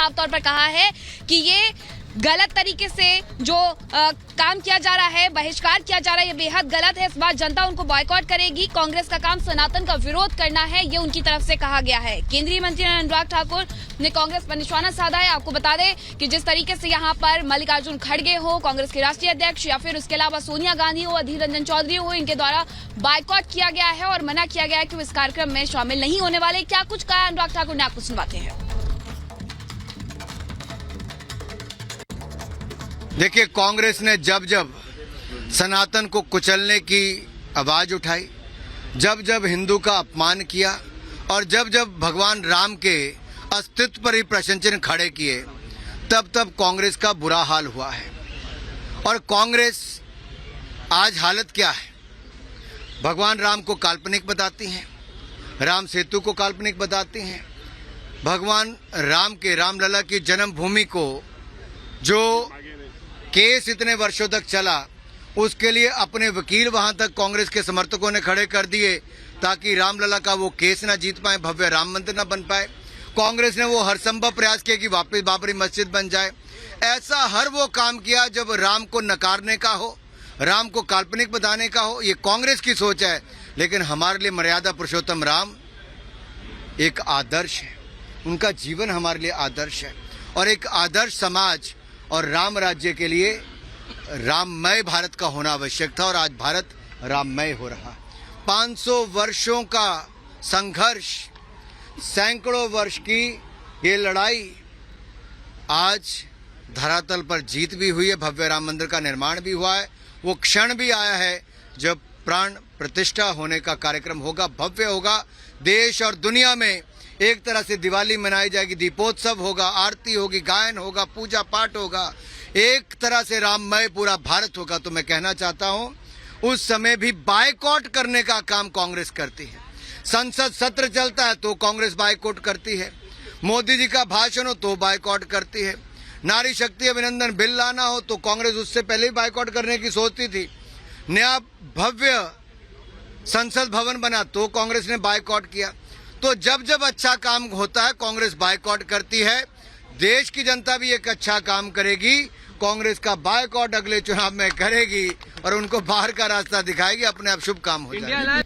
साफ तौर पर कहा है कि ये गलत तरीके से जो काम किया जा रहा है, बहिष्कार किया जा रहा है, ये बेहद गलत है। इस बार जनता उनको बॉयकॉट करेगी। कांग्रेस का काम सनातन का विरोध करना है, ये उनकी तरफ से कहा गया है। केंद्रीय मंत्री अनुराग ठाकुर ने कांग्रेस पर निशाना साधा है। आपको बता दें कि जिस तरीके से यहाँ पर मल्लिकार्जुन खड़गे हो, कांग्रेस के राष्ट्रीय अध्यक्ष, या फिर उसके अलावा सोनिया गांधी हो, अधीर रंजन चौधरी हो, इनके द्वारा बॉयकॉट किया गया है और मना किया गया है कि वो इस कार्यक्रम में शामिल नहीं होने वाले। क्या कुछ कहा अनुराग ठाकुर ने, आपको सुनवाते हैं। देखिए, कांग्रेस ने जब जब सनातन को कुचलने की आवाज उठाई, जब जब हिंदू का अपमान किया और जब जब भगवान राम के अस्तित्व पर ही प्रश्न चिन्ह खड़े किए, तब तब कांग्रेस का बुरा हाल हुआ है। और कांग्रेस आज हालत क्या है? भगवान राम को काल्पनिक बताती हैं, राम सेतु को काल्पनिक बताती हैं, भगवान राम के रामलला की जन्मभूमि को जो केस इतने वर्षों तक चला, उसके लिए अपने वकील वहां तक कांग्रेस के समर्थकों ने खड़े कर दिए ताकि रामलला का वो केस ना जीत पाए, भव्य राम मंदिर ना बन पाए। कांग्रेस ने वो हर संभव प्रयास किया कि वापस बाबरी मस्जिद बन जाए। ऐसा हर वो काम किया जब राम को नकारने का हो, राम को काल्पनिक बताने का हो। ये कांग्रेस की सोच है, लेकिन हमारे लिए मर्यादा पुरुषोत्तम राम एक आदर्श है। उनका जीवन हमारे लिए आदर्श है और एक आदर्श समाज और राम राज्य के लिए राममय भारत का होना आवश्यक था और आज भारत राममय हो रहा। 500 वर्षों का संघर्ष, सैकड़ों वर्ष की ये लड़ाई, आज धरातल पर जीत भी हुई है, भव्य राम मंदिर का निर्माण भी हुआ है। वो क्षण भी आया है जब प्राण प्रतिष्ठा होने का कार्यक्रम होगा, भव्य होगा। देश और दुनिया में एक तरह से दिवाली मनाई जाएगी, दीपोत्सव होगा, आरती होगी, गायन होगा, पूजा पाठ होगा, एक तरह से राममय पूरा भारत होगा। तो मैं कहना चाहता हूं, उस समय भी बायकॉट करने का काम कांग्रेस करती है। संसद सत्र चलता है तो कांग्रेस बायकॉट करती है, मोदी जी का भाषण हो तो बायकॉट करती है, नारी शक्ति अभिनंदन बिल लाना हो तो कांग्रेस उससे पहले ही बायकॉट करने की सोचती थी। नया भव्य संसद भवन बना तो कांग्रेस ने बायकॉट किया। तो जब जब अच्छा काम होता है कांग्रेस बायकॉट करती है। देश की जनता भी एक अच्छा काम करेगी, कांग्रेस का बायकॉट अगले चुनाव में करेगी और उनको बाहर का रास्ता दिखाएगी, अपने आप शुभ काम हो जाएगा।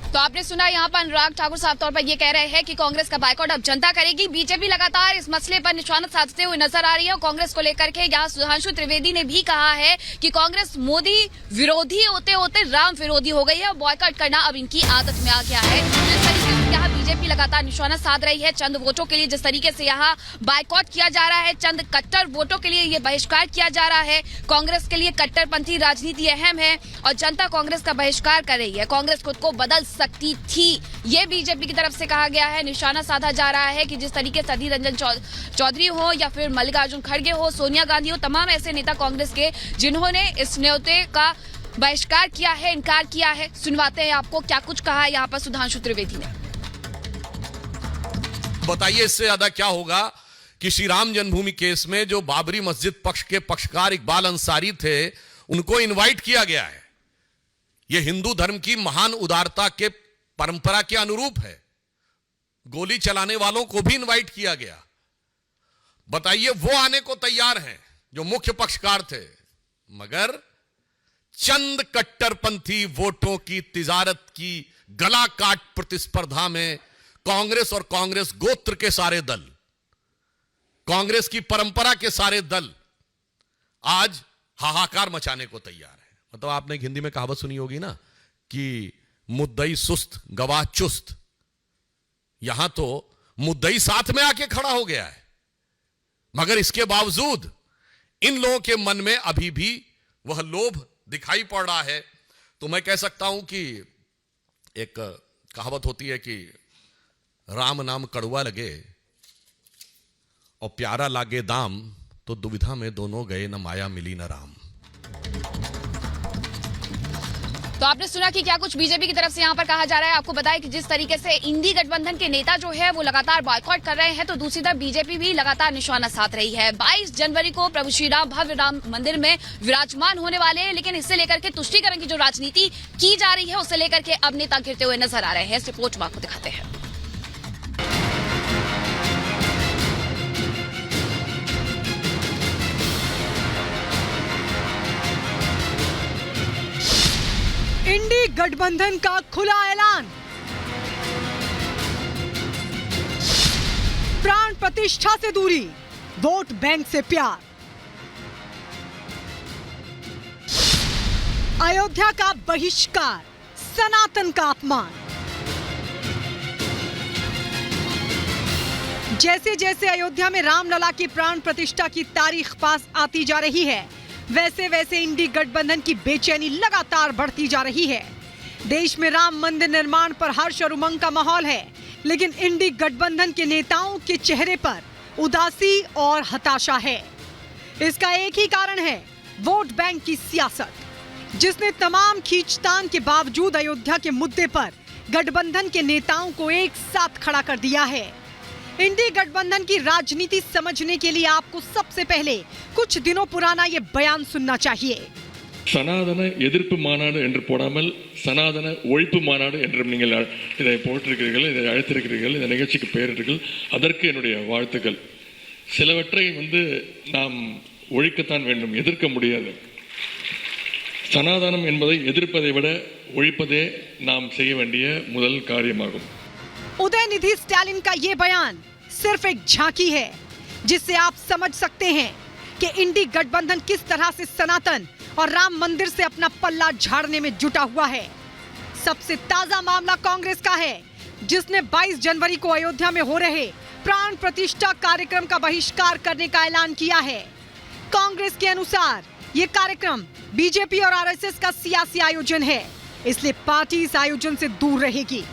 तो आपने सुना, यहाँ पर अनुराग ठाकुर साफ तौर पर ये कह रहे हैं कि कांग्रेस का बायकॉट अब जनता करेगी। बीजेपी लगातार इस मसले पर निशाना साधते हुए नजर आ रही है और कांग्रेस को लेकर के यहाँ सुधांशु त्रिवेदी ने भी कहा है कि कांग्रेस मोदी विरोधी होते होते राम विरोधी हो गई है और बॉयकॉट करना अब इनकी आदत में आ गया है। जिस तरीके से यहाँ बीजेपी लगातार निशाना साध रही है चंद वोटों के लिए, जिस तरीके से यहाँ बायकॉट किया जा रहा है, चंद कट्टर वोटों के लिए ये बहिष्कार किया जा रहा है। कांग्रेस के लिए कट्टरपंथी राजनीति अहम है और जनता कांग्रेस का बहिष्कार कर रही है। कांग्रेस खुद को बदल सकती थी, ये बीजेपी की तरफ से कहा गया है। निशाना साधा जा रहा है कि जिस तरीके से अधीर रंजन चौधरी हो या फिर मल्लिकार्जुन खड़गे हो, सोनिया गांधी हो, तमाम ऐसे नेता कांग्रेस के जिन्होंने इस न्योते का बहिष्कार किया है, इनकार किया है। सुनवाते हैं आपको क्या कुछ कहा है यहाँ पर सुधांशु त्रिवेदी ने। बताइए इससे ज्यादा क्या होगा कि श्री राम जन्मभूमि केस में जो बाबरी मस्जिद पक्ष के पक्षकार इकबाल अंसारी थे, उनको इनवाइट किया गया है। यह हिंदू धर्म की महान उदारता के परंपरा के अनुरूप है। गोली चलाने वालों को भी इनवाइट किया गया। बताइए, वो आने को तैयार हैं जो मुख्य पक्षकार थे, मगर चंद कट्टरपंथी वोटों की तिजारत की गला काट प्रतिस्पर्धा में कांग्रेस और कांग्रेस गोत्र के सारे दल, कांग्रेस की परंपरा के सारे दल आज हाहाकार मचाने को तैयार है। मतलब आपने एक हिंदी में कहावत सुनी होगी ना कि मुद्दई सुस्त गवाह चुस्त। यहां तो मुद्दई साथ में आके खड़ा हो गया है, मगर इसके बावजूद इन लोगों के मन में अभी भी वह लोभ दिखाई पड़ रहा है। तो मैं कह सकता हूं कि एक कहावत होती है कि राम नाम कड़वा लगे और प्यारा लागे दाम, तो दुविधा में दोनों गए, न माया मिली न राम। तो आपने सुना कि क्या कुछ बीजेपी की तरफ से यहाँ पर कहा जा रहा है। आपको बताएं कि जिस तरीके से इंडी गठबंधन के नेता जो है वो लगातार बॉयकॉट कर रहे हैं, तो दूसरी तरफ बीजेपी भी लगातार निशाना साध रही है। 22 जनवरी को प्रभु श्री राम भव्य राम मंदिर में विराजमान होने वाले हैं, लेकिन इससे लेकर के तुष्टीकरण की जो राजनीति की जा रही है उसे लेकर के अब नेता गिरते हुए नजर आ रहे हैं। इस रिपोर्ट में आपको दिखाते हैं। गठबंधन का खुला ऐलान। प्राण प्रतिष्ठा से दूरी, वोट बैंक से प्यार। अयोध्या का बहिष्कार, सनातन का अपमान। जैसे जैसे अयोध्या में रामलला की प्राण प्रतिष्ठा की तारीख पास आती जा रही है, वैसे वैसे इंडी गठबंधन की बेचैनी लगातार बढ़ती जा रही है। देश में राम मंदिर निर्माण पर हर्ष और उमंग का माहौल है, लेकिन इंडी गठबंधन के नेताओं के चेहरे पर उदासी और हताशा है। इसका एक ही कारण है, वोट बैंक की सियासत, जिसने तमाम खींचतान के बावजूद अयोध्या के मुद्दे पर गठबंधन के नेताओं को एक साथ खड़ा कर दिया है। इंडी गठबंधन की राजनीति समझने के लिए आपको सबसे पहले कुछ दिनों पुराना ये बयान सुनना चाहिए। சனாதன எதிர்ப்பு மாநாடு என்று போடாமல் சனாதன ஒழிப்பு மாநாடு என்று நீங்கள் இதை போட்டிருக்கிறீர்கள், இதை அழைத்திருக்கிறீர்கள், இந்த நிகழ்ச்சிக்கு பெயரிட்டீர்கள். அதற்கு என்னுடைய வாழ்த்துக்கள். சிலவற்றை நாம் ஒழிக்கத்தான் வேண்டும், எதிர்க்க முடியாது. சனாதனம் என்பதை எதிர்ப்பதை விட ஒழிப்பதே நாம் செய்ய வேண்டிய முதல் காரியமாகும். उदयनिधि स्टालिन का ये बयान सिर्फ एक झांकी है, जिससे आप समझ सकते हैं कि इंडी गठबंधन किस तरह से सनातन और राम मंदिर से अपना पल्ला झाड़ने में जुटा हुआ है। सबसे ताजा मामला कांग्रेस का है, जिसने 22 जनवरी को अयोध्या में हो रहे प्राण प्रतिष्ठा कार्यक्रम का बहिष्कार करने का ऐलान किया है। कांग्रेस के अनुसार ये कार्यक्रम बीजेपी और आरएसएस का सियासी आयोजन है, इसलिए पार्टी इस आयोजन से दूर रहेगी।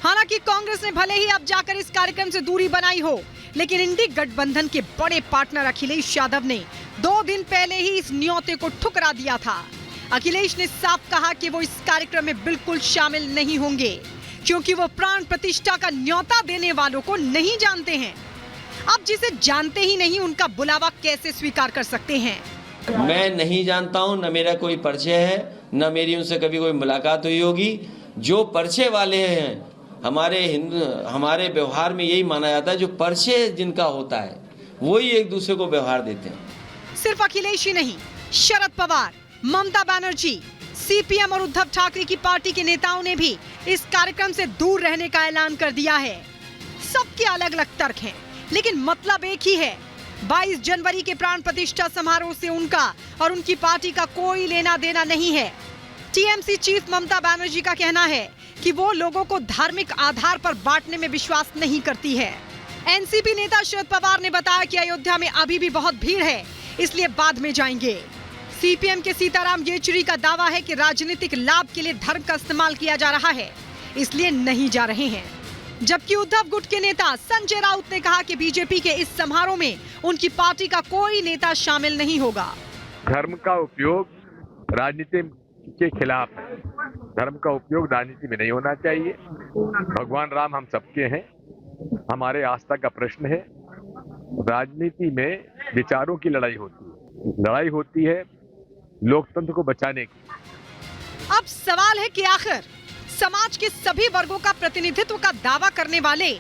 हालांकि कांग्रेस ने भले ही अब जाकर इस कार्यक्रम से दूरी बनाई हो, लेकिन इंडी गठबंधन के बड़े पार्टनर अखिलेश यादव ने 2 दिन पहले ही इस न्योते को ठुकरा दिया था। अखिलेश ने साफ कहा कि वो इस कार्यक्रम में बिल्कुल शामिल नहीं होंगे, क्योंकि वो प्राण प्रतिष्ठा का न्योता देने वालों को नहीं जानते हैं। अब जिसे जानते ही नहीं, उनका बुलावा कैसे स्वीकार कर सकते हैं? मैं नहीं जानता हूं, न मेरा कोई परिचय है, न मेरी उनसे कभी कोई मुलाकात हुई होगी। जो परिचय वाले हैं, हमारे व्यवहार में यही माना जाता है, जो परिचय जिनका होता है वही एक दूसरे को व्यवहार देते हैं। सिर्फ अखिलेश ही नहीं, शरद पवार, ममता बनर्जी, सीपीएम और उद्धव ठाकरे की पार्टी के नेताओं ने भी इस कार्यक्रम से दूर रहने का ऐलान कर दिया है। सबके अलग अलग तर्क हैं, लेकिन मतलब एक ही है। 22 जनवरी के प्राण प्रतिष्ठा समारोह से उनका और उनकी पार्टी का कोई लेना देना नहीं है। टीएमसी चीफ ममता बनर्जी का कहना है कि वो लोगों को धार्मिक आधार पर बांटने में विश्वास नहीं करती है। एनसीपी नेता शरद पवार ने बताया कि अयोध्या में अभी भी बहुत भीड़ है, इसलिए बाद में जाएंगे। सीपीएम के सीताराम येचुरी का दावा है कि राजनीतिक लाभ के लिए धर्म का इस्तेमाल किया जा रहा है, इसलिए नहीं जा रहे हैं। जबकि उद्धव गुट के नेता संजय राउत ने कहा कि बीजेपी के इस समारोह में उनकी पार्टी का कोई नेता शामिल नहीं होगा। धर्म का उपयोग राजनीति के खिलाफ है। धर्म का उपयोग राजनीति में नहीं होना चाहिए। भगवान राम हम सबके हैं, हमारे आस्था का प्रश्न है। राजनीति में विचारों की लड़ाई होती है लोकतंत्र को बचाने की। अब सवाल है कि आखिर समाज के सभी वर्गों का प्रतिनिधित्व का दावा करने वाले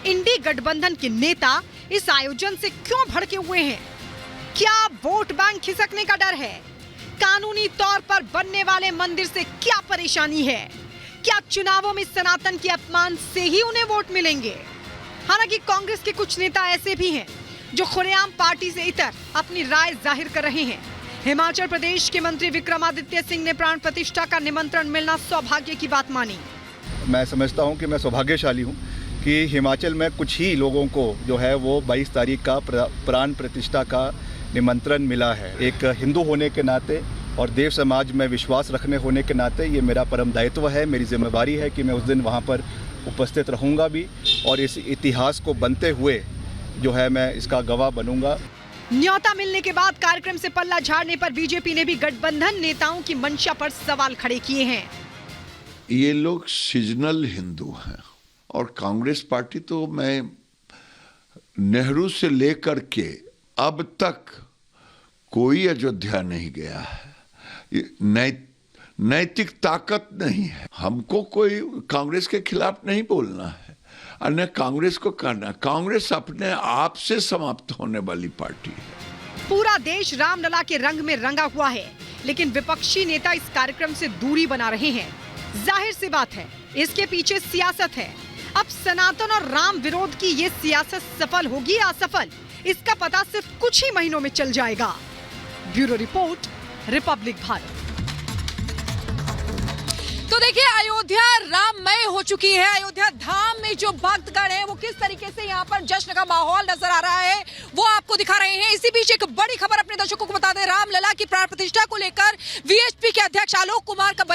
इंडी गठबंधन के नेता इस आयोजन से क्यों भड़के हुए हैं? क्या वोट बैंक खिसकने का डर है? कानूनी तौर पर बनने वाले मंदिर से क्या परेशानी है? क्या चुनावों में सनातन के अपमान से ही उन्हें वोट मिलेंगे? हालांकि कांग्रेस के कुछ नेता ऐसे भी हैं जो खुलेआम पार्टी से इतर अपनी राय जाहिर कर रहे हैं। हिमाचल प्रदेश के मंत्री विक्रमादित्य सिंह ने प्राण प्रतिष्ठा का निमंत्रण मिलना सौभाग्य की बात मानी। मैं समझता हूं कि मैं सौभाग्यशाली हूं कि हिमाचल में कुछ ही लोगों को जो है वो 22 तारीख का प्राण प्रतिष्ठा का निमंत्रण मिला है। एक हिंदू होने के नाते और देव समाज में विश्वास रखने होने के नाते ये मेरा परम दायित्व है, मेरी जिम्मेवारी है कि मैं उस दिन वहाँ पर उपस्थित रहूँगा भी और इस इतिहास को बनते हुए जो है मैं इसका गवाह बनूंगा। न्योता मिलने के बाद कार्यक्रम से पल्ला झाड़ने पर बीजेपी ने भी गठबंधन नेताओं की मंशा पर सवाल खड़े किए हैं। ये लोग सीजनल हिंदू हैं और कांग्रेस पार्टी तो मैं नेहरू से लेकर के अब तक कोई अयोध्या नहीं गया है। नैतिक ताकत नहीं है। हमको कोई कांग्रेस के खिलाफ नहीं बोलना है और न कांग्रेस को करना। कांग्रेस अपने आप से समाप्त होने वाली पार्टी है। पूरा देश रामलला के रंग में रंगा हुआ है, लेकिन विपक्षी नेता इस कार्यक्रम से दूरी बना रहे हैं। जाहिर सी बात है, इसके पीछे सियासत है। अब सनातन और राम विरोध की ये सियासत सफल होगी या असफल, इसका पता सिर्फ कुछ ही महीनों में चल जाएगा। Bureau report, Republic Bharat. तो देखिए, अयोध्या राममय हो चुकी है। अयोध्या धाम में जो भक्तगण है वो किस तरीके से यहाँ पर जश्न का माहौल नजर आ रहा है वो आपको दिखा रहे हैं। इसी बीच एक बड़ी खबर अपने दर्शकों को बता दें, रामलला की प्राण प्रतिष्ठा को लेकर वीएचपी के अध्यक्ष आलोक कुमार का